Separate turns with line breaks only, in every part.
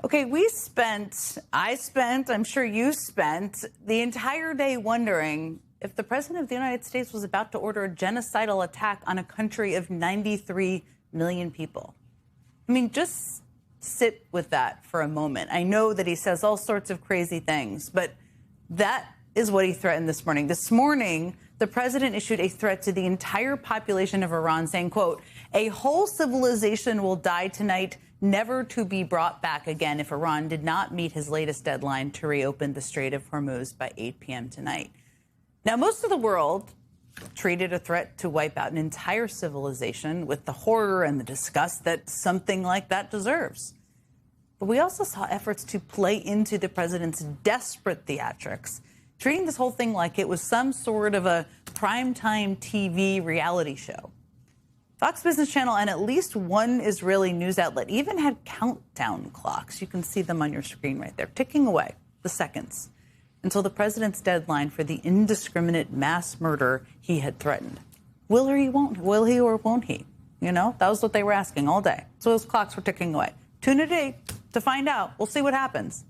Okay, I spent, I'm sure you spent the entire day wondering if the president of the United States was about to order a genocidal attack on a country of 93 million people. I mean, just sit with that for a moment. I know that he says all sorts of crazy things, but that is what he threatened this morning. This morning, the president issued a threat to the entire population of Iran, saying, quote, "A whole civilization will die tonight, never to be brought back again if Iran did not meet his latest deadline to reopen the Strait of Hormuz by 8 p.m. tonight." Now, most of the world treated a threat to wipe out an entire civilization with the horror and the disgust that something like that deserves. But we also saw efforts to play into the president's desperate theatrics, treating this whole thing like it was some sort of a primetime TV reality show. Fox Business Channel and at least one Israeli news outlet even had countdown clocks. You can see them on your screen right there, ticking away the seconds until the president's deadline for the indiscriminate mass murder he had threatened. Will or he won't? Will he or won't he? You know, that was what they were asking all day. So those clocks were ticking away. Tune in today to find out. We'll see what happens.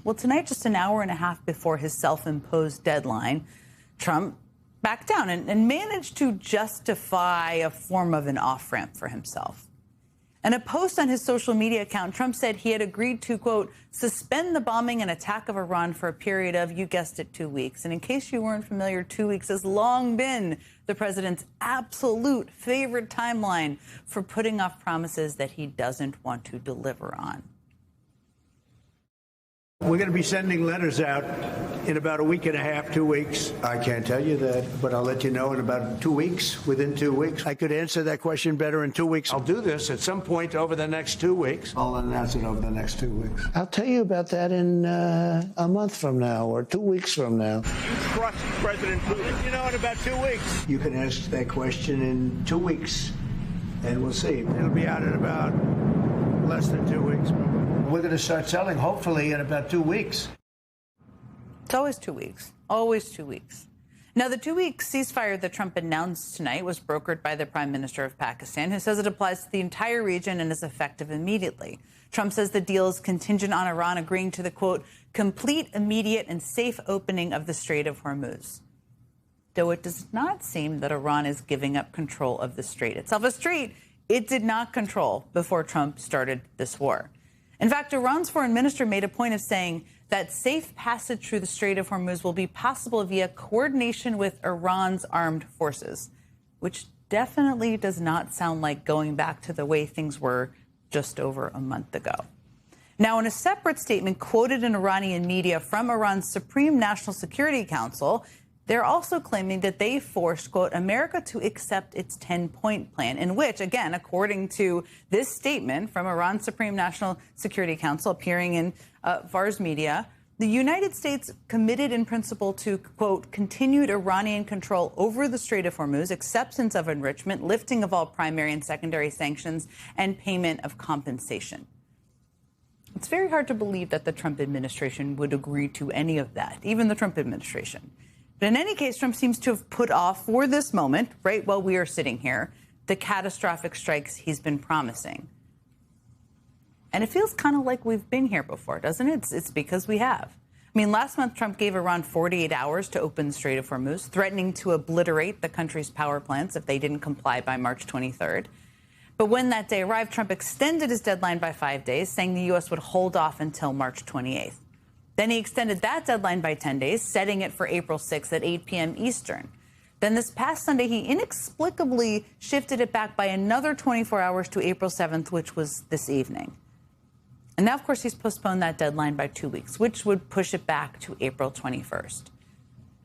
Well, tonight, just an hour and a half before his self-imposed deadline, Trump backed down and managed to justify a form of an off-ramp for himself. In a post on his social media account, Trump said he had agreed to, quote, suspend the bombing and attack of Iran for a period of, you guessed it, 2 weeks. And in case you weren't familiar, 2 weeks has long been the president's absolute favorite timeline for putting off promises that he doesn't want to deliver on.
We're going to be sending letters out in about a week and a half, 2 weeks. I can't tell you that, but I'll let you know in about 2 weeks, within 2 weeks. I could answer that question better in 2 weeks. I'll do this at some point over the next 2 weeks. I'll announce it over the next 2 weeks. I'll tell you about that in a month from now or 2 weeks from now. You trust President Putin? You know, in about 2 weeks. You can ask that question in 2 weeks, and we'll see. It'll be out in about less than 2 weeks. We're going to start selling, hopefully, in about 2 weeks.
It's always 2 weeks. Always 2 weeks. Now, the 2-week ceasefire that Trump announced tonight was brokered by the Prime Minister of Pakistan, who says it applies to the entire region and is effective immediately. Trump says the deal is contingent on Iran agreeing to the, quote, complete, immediate, and safe opening of the Strait of Hormuz. Though it does not seem that Iran is giving up control of the strait itself, a strait it did not control before Trump started this war. In fact, Iran's foreign minister made a point of saying that safe passage through the Strait of Hormuz will be possible via coordination with Iran's armed forces, which definitely does not sound like going back to the way things were just over a month ago. Now, in a separate statement quoted in Iranian media from Iran's Supreme National Security Council, they're also claiming that they forced, quote, America to accept its 10-point plan, in which, again, according to this statement from Iran's Supreme National Security Council appearing in Fars Media, the United States committed in principle to, quote, continued Iranian control over the Strait of Hormuz, acceptance of enrichment, lifting of all primary and secondary sanctions, and payment of compensation. It's very hard to believe that the Trump administration would agree to any of that, even the Trump administration. But in any case, Trump seems to have put off for this moment, right while we are sitting here, the catastrophic strikes he's been promising. And it feels kind of like we've been here before, doesn't it? It's because we have. I mean, last month, Trump gave Iran 48 hours to open the Strait of Hormuz, threatening to obliterate the country's power plants if they didn't comply by March 23rd. But when that day arrived, Trump extended his deadline by 5 days, saying the U.S. would hold off until March 28th. Then he extended that deadline by 10 days, setting it for April 6th at 8 p.m. Eastern. Then this past Sunday, he inexplicably shifted it back by another 24 hours to April 7th, which was this evening. And now, of course, he's postponed that deadline by 2 weeks, which would push it back to April 21st.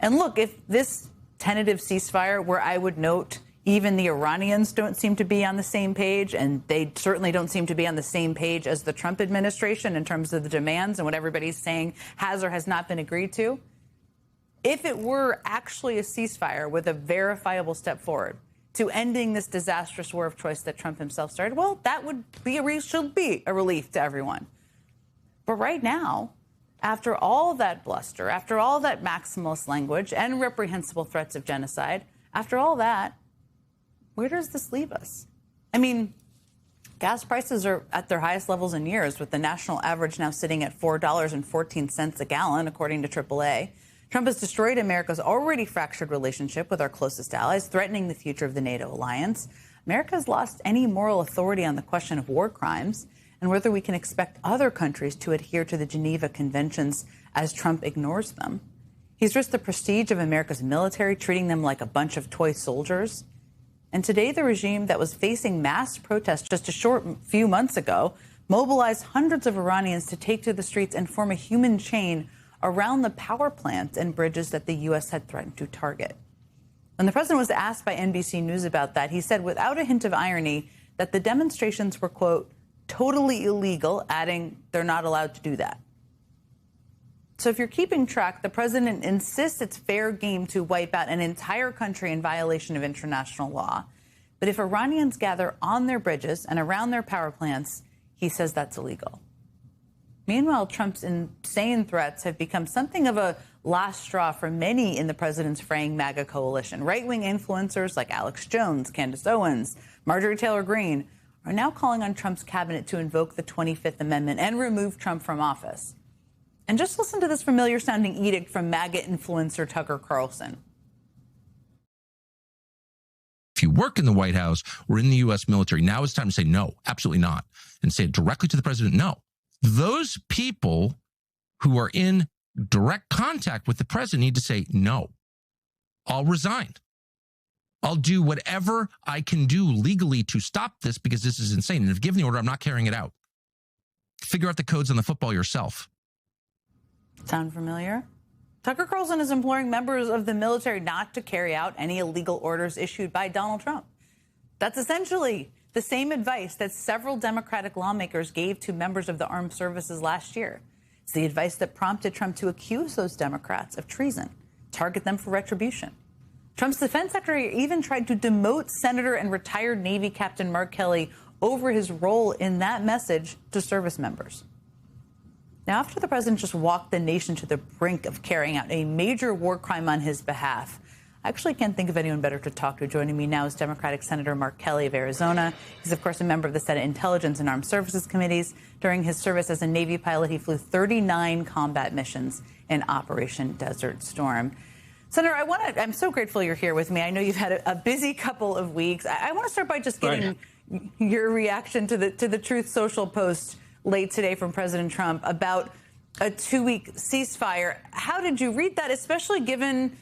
And look, if this tentative ceasefire, where I would note even the Iranians don't seem to be on the same page, and they certainly don't seem to be on the same page as the Trump administration in terms of the demands and what everybody's saying has or has not been agreed to. If it were actually a ceasefire with a verifiable step forward to ending this disastrous war of choice that Trump himself started, well, that would be should be a relief to everyone. But right now, after all that bluster, after all that maximalist language and reprehensible threats of genocide, after all that, where does this leave us? I mean, Gas prices are at their highest levels in years, with the national average now sitting at $4.14 a gallon, according to AAA. Trump has destroyed America's already fractured relationship with our closest allies, threatening the future of the NATO alliance. America has lost any moral authority on the question of war crimes and whether we can expect other countries to adhere to the Geneva Conventions as Trump ignores them. He's risked the prestige of America's military, treating them like a bunch of toy soldiers. And today, the regime that was facing mass protests just a short few months ago mobilized hundreds of Iranians to take to the streets and form a human chain around the power plants and bridges that the U.S. had threatened to target. When the president was asked by NBC News about that, he said without a hint of irony that the demonstrations were, quote, totally illegal, adding they're not allowed to do that. So if you're keeping track, the president insists it's fair game to wipe out an entire country in violation of international law. But if Iranians gather on their bridges and around their power plants, he says that's illegal. Meanwhile, Trump's insane threats have become something of a last straw for many in the president's fraying MAGA coalition. Right-wing influencers like Alex Jones, Candace Owens, Marjorie Taylor Greene are now calling on Trump's cabinet to invoke the 25th Amendment and remove Trump from office. And just listen to this familiar-sounding edict from MAGA influencer Tucker Carlson.
If you work in the White House or in the U.S. military, now it's time to say no, absolutely not, and say it directly to the president, no. Those people who are in direct contact with the president need to say, no, I'll resign. I'll do whatever I can do legally to stop this because this is insane. And if given the order, I'm not carrying it out. Figure out the codes on the football yourself.
Sound familiar? Tucker Carlson is imploring members of the military not to carry out any illegal orders issued by Donald Trump. That's essentially the same advice that several Democratic lawmakers gave to members of the armed services last year. It's the advice that prompted Trump to accuse those Democrats of treason, target them for retribution. Trump's defense secretary even tried to demote Senator and retired Navy Captain Mark Kelly over his role in that message to service members. Now, after the president just walked the nation to the brink of carrying out a major war crime on his behalf, I actually can't think of anyone better to talk to. Joining me now is Democratic Senator Mark Kelly of Arizona. He's, of course, a member of the Senate Intelligence and Armed Services Committees. During his service as a Navy pilot, he flew 39 combat missions in Operation Desert Storm. Senator, I'm so grateful you're here with me. I know you've had a busy couple of weeks. I want to start by just getting your reaction to the Truth Social post late today from President Trump about a 2-week ceasefire. How did you read that, especially given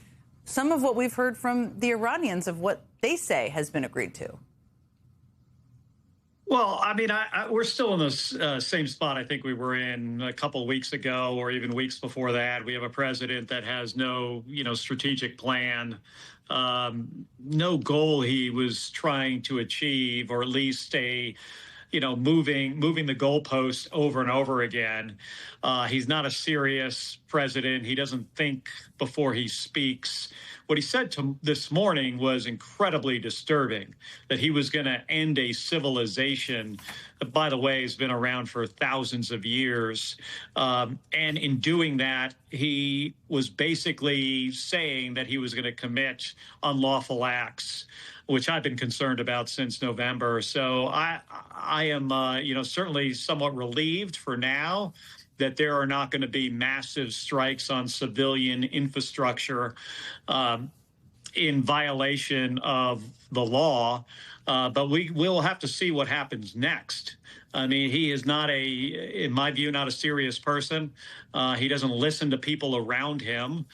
some of what we've heard from the Iranians of what they say has been agreed to?
Well, I mean, we're still in the same spot I think we were in a couple of weeks ago or even weeks before that. We have a president that has no, strategic plan, no goal he was trying to achieve, or at least moving the goalposts over and over again. He's not a serious president. He doesn't think before he speaks. What he said this morning was incredibly disturbing, that he was going to end a civilization that, by the way, has been around for thousands of years. And in doing that, he was basically saying that he was going to commit unlawful acts, which I've been concerned about since November. So I am, certainly somewhat relieved for now that there are not going to be massive strikes on civilian infrastructure in violation of the law. But we will have to see what happens next. I mean, he is not in my view, not a serious person. He doesn't listen to people around him.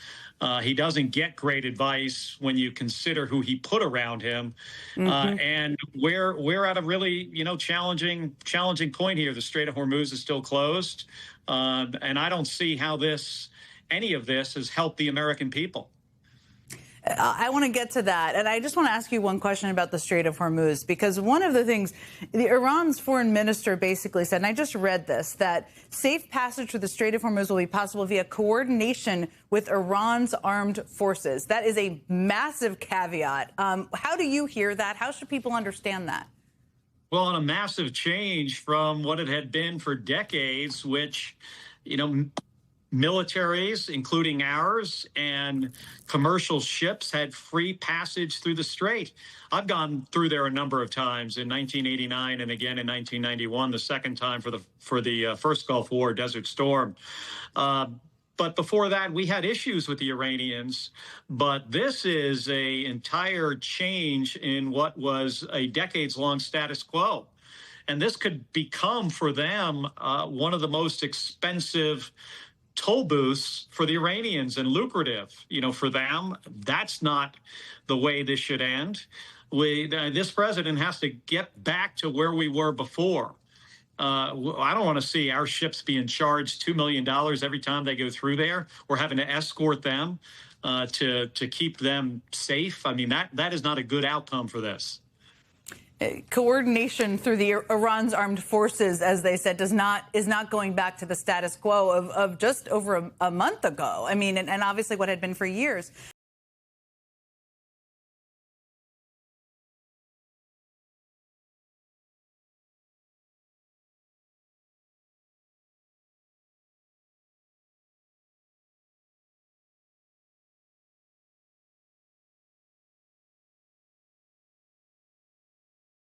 He doesn't get great advice when you consider who he put around him. And we're at a really, challenging point here. The Strait of Hormuz is still closed. And I don't see how any of this has helped the American people.
I want to get to that. And I just want to ask you one question about the Strait of Hormuz, because one of the things Iran's foreign minister basically said, and I just read this, that safe passage through the Strait of Hormuz will be possible via coordination with Iran's armed forces. That is a massive caveat. How do you hear that? How should people understand that?
Well, and a massive change from what it had been for decades, which, militaries, including ours, and commercial ships had free passage through the strait. I've gone through there a number of times in 1989 and again in 1991, the second time for the first Gulf War, Desert Storm. But before that, we had issues with the Iranians. But this is an entire change in what was a decades-long status quo. And this could become for them one of the most expensive toll booths for the Iranians and lucrative. For them, that's not the way this should end. This president has to get back to where we were before. I don't want to see our ships being charged $2 million every time they go through there. We're having to escort them to keep them safe. I mean, that is not a good outcome for this.
Coordination through the Iran's armed forces, as they said, is not going back to the status quo of just over a month ago. I mean, and obviously what had been for years.